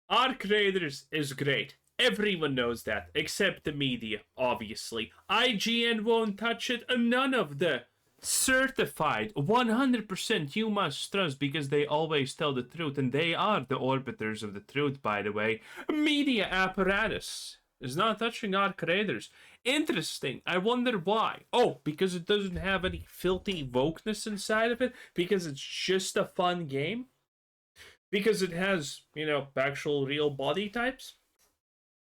Our creators is great. Everyone knows that, except the media, obviously. IGN won't touch it, and none of the certified 100% you must trust because they always tell the truth, and they are the arbiters of the truth, by the way. Media apparatus is not touching our creators. Interesting. I wonder why. Oh, because it doesn't have any filthy wokeness inside of it? Because it's just a fun game? Because it has, actual real body types?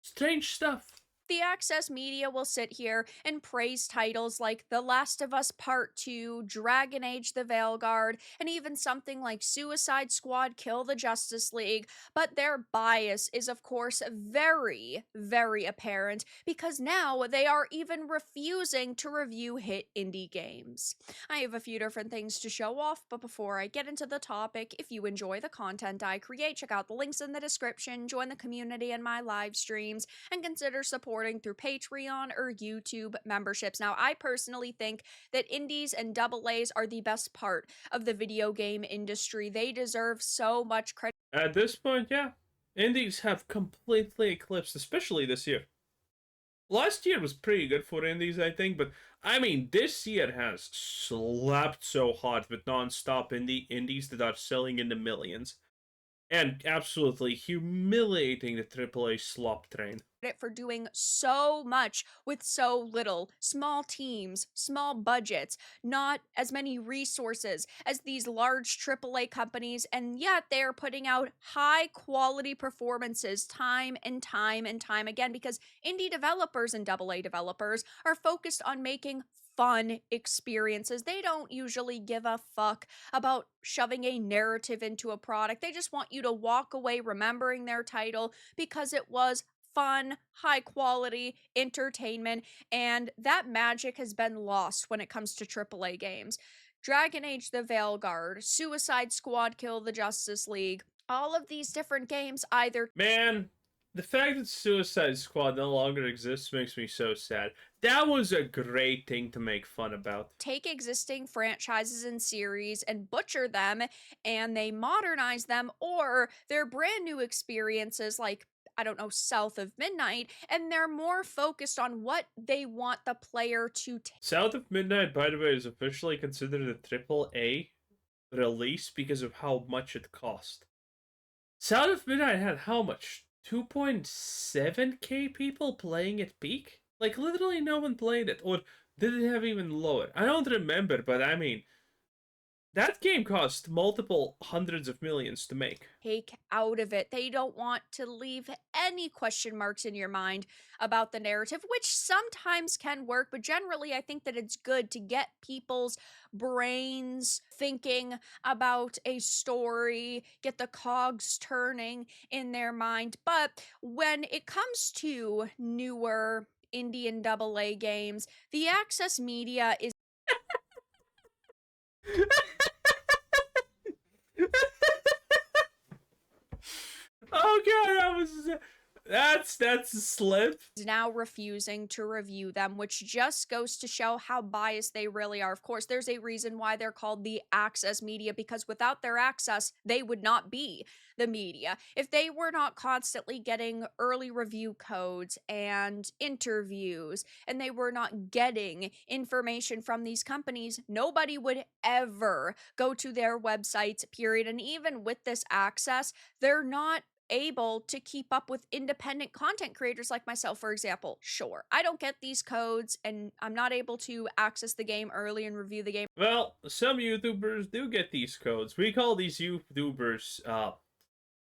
Strange stuff. The access media will sit here and praise titles like The Last of Us Part 2, Dragon Age the Veilguard, and even something like Suicide Squad Kill the Justice League, but their bias is, of course, very, very apparent because now they are even refusing to review hit indie games. I have a few different things to show off, but before I get into the topic, if you enjoy the content I create, check out the links in the description, join the community in my live streams, and consider supporting through Patreon or YouTube memberships. Now, I personally think that indies and AA's are the best part of the video game industry. They deserve so much credit. At this point, yeah. Indies have completely eclipsed, especially this year. Last year was pretty good for indies, I think, but I mean, this year has slapped so hard with non-stop indies that are selling in the millions. And absolutely humiliating the AAA slop train. For doing so much with so little. Small teams, small budgets, not as many resources as these large AAA companies, and yet they're putting out high quality performances time and time and time again because indie developers and AA developers are focused on making fun experiences. They don't usually give a fuck about shoving a narrative into a product. They just want you to walk away remembering their title because it was fun, high quality entertainment, and that magic has been lost when it comes to AAA games. Dragon Age the Veilguard, Suicide Squad Kill the Justice League, all of these different games either. Man, the fact that Suicide Squad no longer exists makes me so sad. That was a great thing to make fun about. Take existing franchises and series and butcher them, and they modernize them, or they're brand new experiences like, I don't know, South of Midnight, and they're more focused on what they want the player to take. South of Midnight, by the way, is officially considered a AAA release because of how much it cost. South of Midnight had how much? 2.7k people playing at peak? Like, literally no one played it. Or did it have even lower? I don't remember, but I mean, that game cost multiple hundreds of millions to make. Take out of it. They don't want to leave any question marks in your mind about the narrative, which sometimes can work, but generally I think that it's good to get people's brains thinking about a story, get the cogs turning in their mind. But when it comes to newer Indian AA games, the access media is Oh god, that's a slip. now refusing to review them, which just goes to show how biased they really are. Of course, there's a reason why they're called the access media, because without their access, they would not be the media. If they were not constantly getting early review codes and interviews, and they were not getting information from these companies, nobody would ever go to their websites, period. And even with this access, they're not able to keep up with independent content creators like myself, for example. Sure, I don't get these codes and I'm not able to access the game early and review the game. Well, some YouTubers do get these codes. We call these YouTubers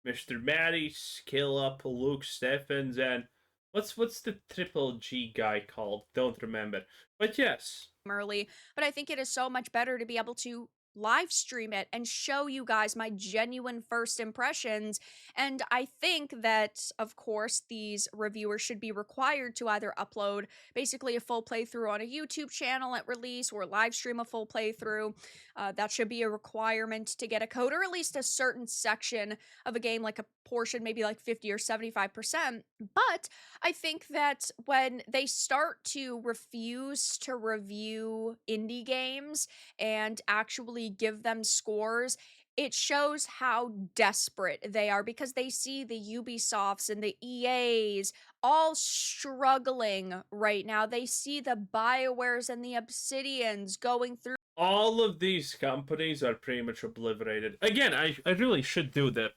Mr. Matty, Skill Up, Luke Steffens, and what's the triple G guy called? Don't remember. But yes. Early, but I think it is so much better to be able to live stream it and show you guys my genuine first impressions. And I think that, of course, these reviewers should be required to either upload basically a full playthrough on a YouTube channel at release or live stream a full playthrough. That should be a requirement to get a code, or at least a certain section of a game, like a portion, maybe like 50 or 75%. But I think that when they start to refuse to review indie games and actually give them scores, It shows how desperate they are because they see the Ubisofts and the EAs all struggling right now. They see the BioWares and the Obsidians going through. All of these companies are pretty much obliterated. Again, I really should do the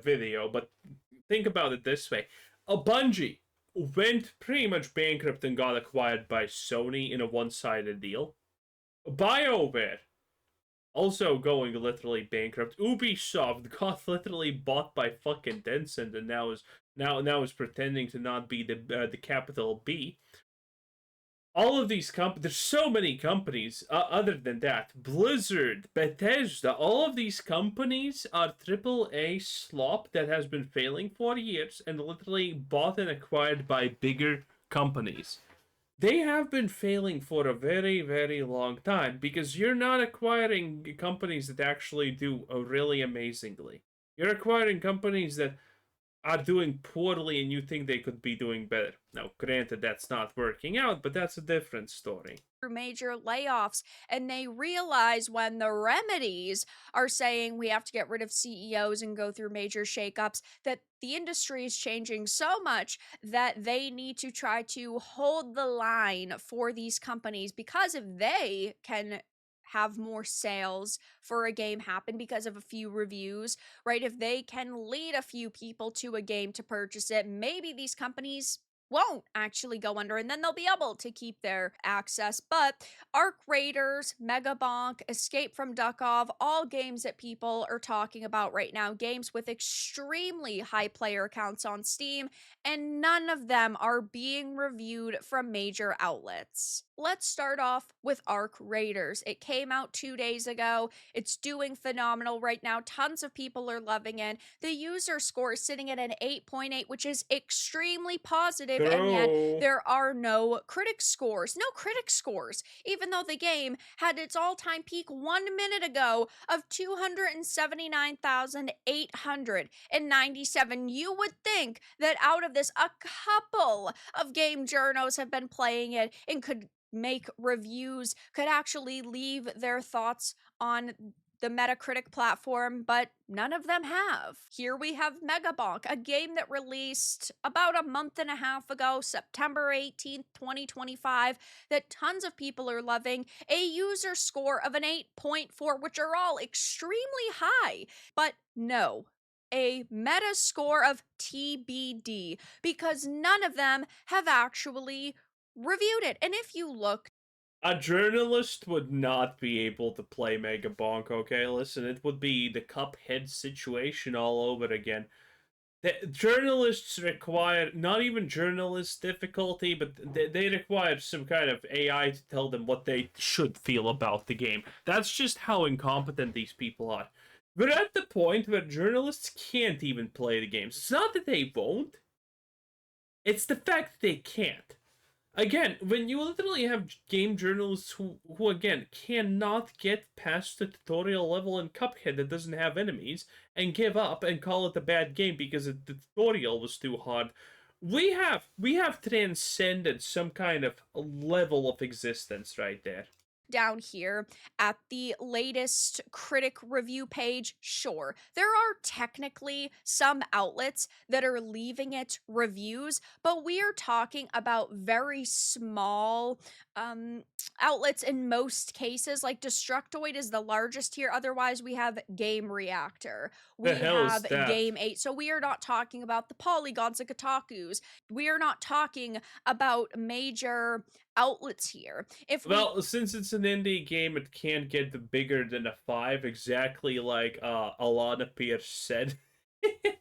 video, but think about it this way: a Bungie went pretty much bankrupt and got acquired by Sony in a one-sided deal. BioWare also going literally bankrupt. Ubisoft got literally bought by fucking Tencent and now is pretending to not be the capital B. All of these companies, there's so many companies other than that. Blizzard, Bethesda, all of these companies are AAA slop that has been failing for years and literally bought and acquired by bigger companies. They have been failing for a very, very long time because you're not acquiring companies that actually do really amazingly. You're acquiring companies that are doing poorly and you think they could be doing better. Now, granted, that's not working out, but that's a different story. Major layoffs, and they realize when the remedies are saying we have to get rid of CEOs and go through major shakeups, that the industry is changing so much that they need to try to hold the line for these companies, because if they can have more sales for a game happen because of a few reviews, right? If they can lead a few people to a game to purchase it, maybe these companies won't actually go under, and then they'll be able to keep their access. But Arc Raiders, Megabonk, Escape from Duckov, all games that people are talking about right now, games with extremely high player counts on Steam, and none of them are being reviewed from major outlets. Let's start off with Arc Raiders. It came out 2 days ago. It's doing phenomenal right now. Tons of people are loving it. The user score is sitting at an 8.8, which is extremely positive, and yet there are no critic scores. No critic scores, even though the game had its all-time peak 1 minute ago of 279,897. You would think that out of this, a couple of game journos have been playing it and could make reviews, could actually leave their thoughts on the Metacritic platform, but none of them have. Here we have Megabonk, a game that released about a month and a half ago, September 18th, 2025, that tons of people are loving, a user score of an 8.4, which are all extremely high, but no, a meta score of TBD, because none of them have actually reviewed it. And if you look, a journalist would not be able to play Megabonk, okay? Listen, it would be the Cuphead situation all over again. The journalists require, not even journalist difficulty, but they require some kind of AI to tell them what they should feel about the game. That's just how incompetent these people are. We're at the point where journalists can't even play the games. It's not that they won't, it's the fact that they can't. Again, when you literally have game journalists who again, cannot get past the tutorial level in Cuphead that doesn't have enemies and give up and call it a bad game because the tutorial was too hard, we have transcended some kind of level of existence right there. down here at the latest critic review page, sure, there are technically some outlets that are leaving it reviews, but we are talking about very small outlets in most cases. Like Destructoid is the largest here. Otherwise, we have Game Reactor. We The hell is have that? Game 8. So we are not talking about the Polygons and Kotakus. We are not talking about major outlets here. If we Well, since it's an indie game, it can't get bigger than a 5, exactly like Alana Pierce said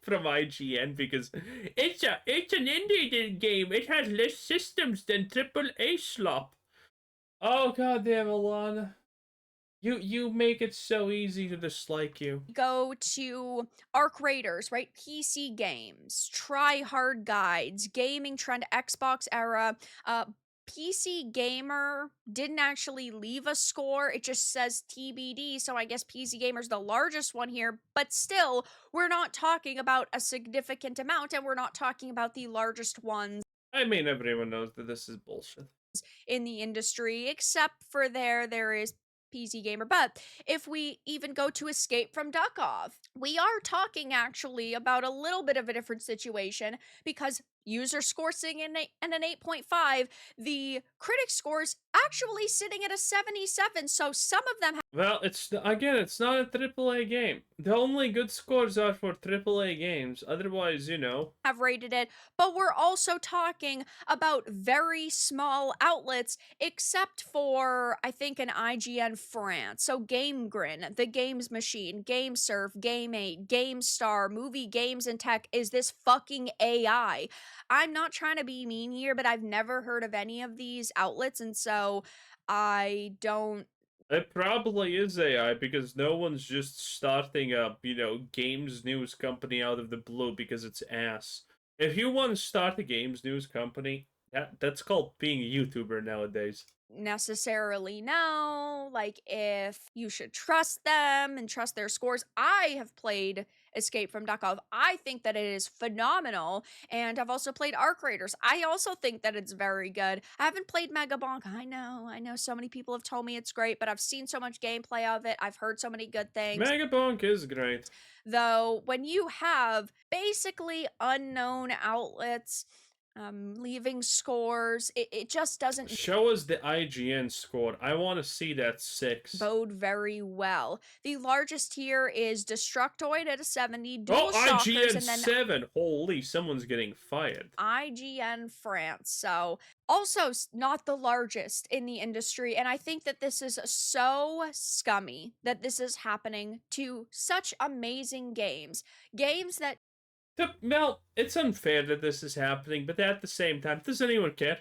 from IGN, because it's an indie game. It has less systems than AAA slop. Oh goddamn, Alana. You make it so easy to dislike you. go to Arc Raiders, right? PC games, try hard guides, gaming trend, Xbox era, PC Gamer didn't actually leave a score. It just says TBD. So I guess PC Gamer's the largest one here. But still, we're not talking about a significant amount, and we're not talking about the largest ones I mean, everyone knows that this is bullshit. in the industry, except for there is peasy gamer. But if we even go to Escape from Duckov, we are talking actually about a little bit of a different situation because user score sitting in an 8.5, the critic scores actually sitting at a 77. So some of them Well, it's again, it's not a AAA game. The only good scores are for AAA games. Otherwise, you know. have rated it, but we're also talking about very small outlets, except for, I think, an IGN France. So GameGrin, The Games Machine, GameSurf, Game8, GameStar, Movie Games and Tech is this fucking AI. I'm not trying to be mean here, but I've never heard of any of these outlets, and so I don't. It probably is AI because no one's just starting a, games news company out of the blue because it's ass. If you want to start a games news company, that's called being a YouTuber nowadays. Necessarily know like if you should trust them and trust their scores. I have played Escape from Duckov. I think that it is phenomenal, and I've also played Arc Raiders. I also think that it's very good. I haven't played Megabonk. I know so many people have told me it's great, but I've seen so much gameplay of it. I've heard so many good things. Megabonk is great. Though when you have basically unknown outlets leaving scores, it just doesn't Show us the IGN score. I want to see that 6. bode very well. The largest here is Destructoid at a 70, Dual Oh, Stalkers, IGN and then 7. Holy, someone's getting fired. IGN France. So also not the largest in the industry, and I think that this is so scummy that this is happening to such amazing games that Well, it's unfair that this is happening, but at the same time, does anyone care?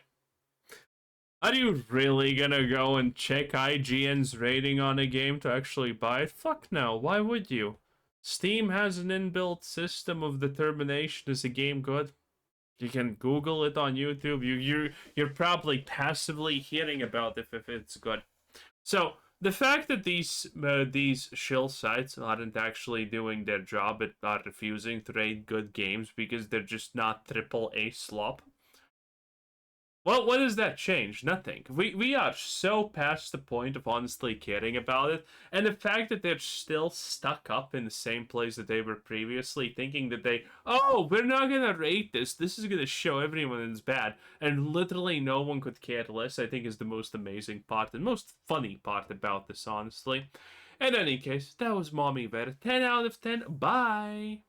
Are you really gonna go and check IGN's rating on a game to actually buy it? Fuck no, why would you? Steam has an inbuilt system of determination. Is a game good? You can Google it on YouTube. You're probably passively hearing about it if it's good. So the fact that these shill sites aren't actually doing their job at are refusing to rate good games because they're just not AAA slop. Well, what does that change? Nothing. We are so past the point of honestly caring about it, and the fact that they're still stuck up in the same place that they were previously, thinking that we're not gonna rate this. This is gonna show everyone it's bad, and literally no one could care less. I think is the most amazing part and most funny part about this, honestly. In any case, that was Mommy Bear. 10 out of 10. Bye.